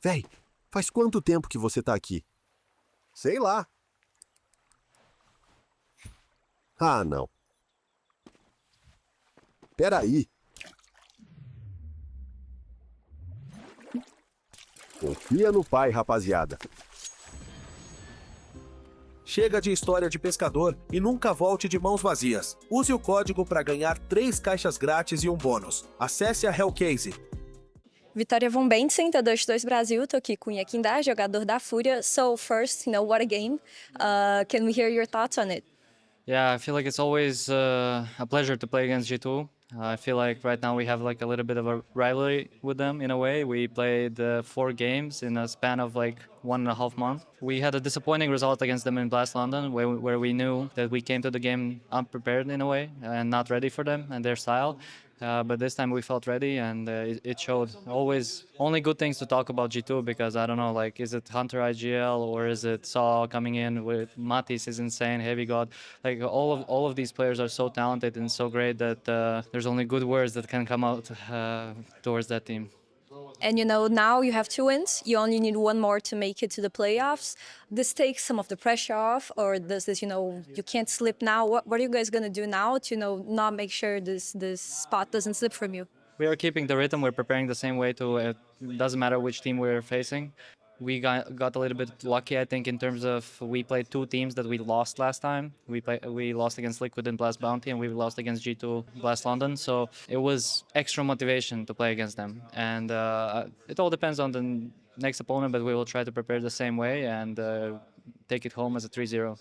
Véi, faz quanto tempo que você tá aqui? Sei lá. Ah, não. Peraí. Confia no pai, rapaziada. Chega de história de pescador e nunca volte de mãos vazias. Use o código para ganhar 3 caixas grátis e um bônus. Acesse a Hellcase. Vitória von Bentzen, da Dust2 Brasil. Tô aqui com Yekindar, jogador da Furia. So first, what a game. Can we hear your thoughts on it? Yeah, I feel like it's always a pleasure to play against G2. I feel like right now we have like a little bit of a rivalry with them in a way. We played 4 games in a span of like 1.5 months. We had a disappointing result against them in Blast London where we knew that we came to the game unprepared in a way and not ready for them and their style. But this time we felt ready and it showed. Always only good things to talk about G2 because I don't know, like, is it Hunter IGL or is it Saw coming in with Matis is insane, Heavy God. Like all of these players are so talented and so great that there's only good words that can come out towards that team. And now you have 2 wins. You only need 1 more to make it to the playoffs. This takes some of the pressure off, or does this, you can't slip now? What are you guys gonna do now to, not make sure this spot doesn't slip from you? We are keeping the rhythm. We're preparing the same way to. It doesn't matter which team we're facing. We got a little bit lucky, I think, in terms of we played 2 teams that we lost last time. We lost against Liquid and Blast Bounty, and we lost against G2 Blast London. So it was extra motivation to play against them. And it all depends on the next opponent, but we will try to prepare the same way and take it home as a 3-0.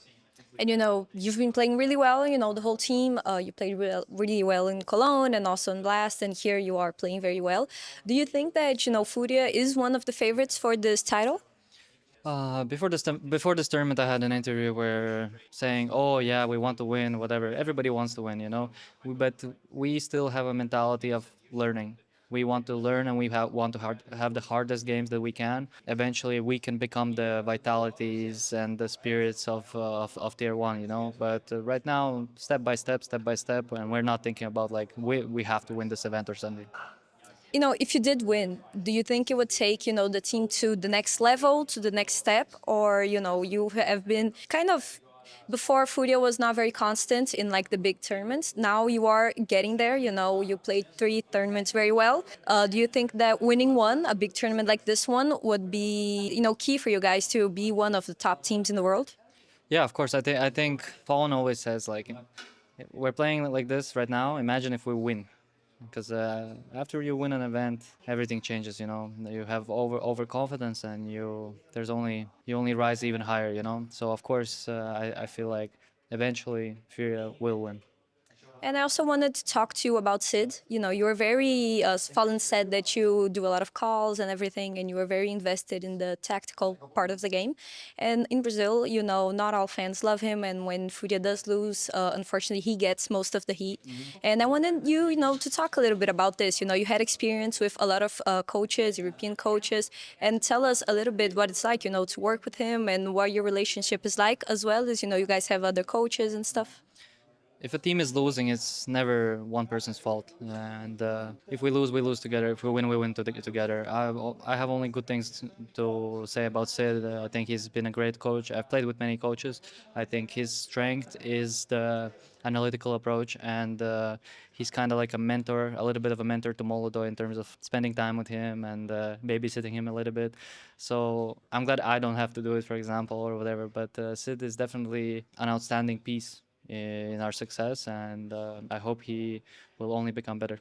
And you've been playing really well, the whole team. You played really well in Cologne and also in Blast, and here you are playing very well. Do you think that, Furia is one of the favorites for this title? Before this tournament, I had an interview where saying, "Oh yeah, we want to win, whatever. Everybody wants to win, But we still have a mentality of learning. We want to learn, and we want to have the hardest games that we can. Eventually, we can become the vitalities and the spirits of tier 1, But right now, step by step, and we're not thinking about like we have to win this event or something. If you did win, do you think it would take, the team to the next level, to the next step? Or, you have been kind of, before Furia was not very constant in like the big tournaments. Now you are getting there, you played 3 tournaments very well. Do you think that winning one, a big tournament like this one, would be, key for you guys to be one of the top teams in the world? Yeah, of course. I think Fallen always says like, we're playing like this right now. Imagine if we win, because after you win an event, everything changes. You have overconfidence, and you only rise even higher. So of course, I feel like eventually Furia will win. And I also wanted to talk to you about Sid. You were very, Fallen said that you do a lot of calls and everything, and you were very invested in the tactical part of the game. And in Brazil, not all fans love him, and when Furia does lose, unfortunately, he gets most of the heat. And I wanted you, to talk a little bit about this. You had experience with a lot of coaches, European coaches, and tell us a little bit what it's like, to work with him and what your relationship is like, as well as, you guys have other coaches and stuff. If a team is losing, it's never one person's fault. And if we lose together. If we win together. I have only good things to say about Sid. I think he's been a great coach. I've played with many coaches. I think his strength is the analytical approach, and he's kind of like a little bit of a mentor to Molodo in terms of spending time with him and babysitting him a little bit. So I'm glad I don't have to do it, for example, or whatever. But Sid is definitely an outstanding piece in our success, and I hope he will only become better.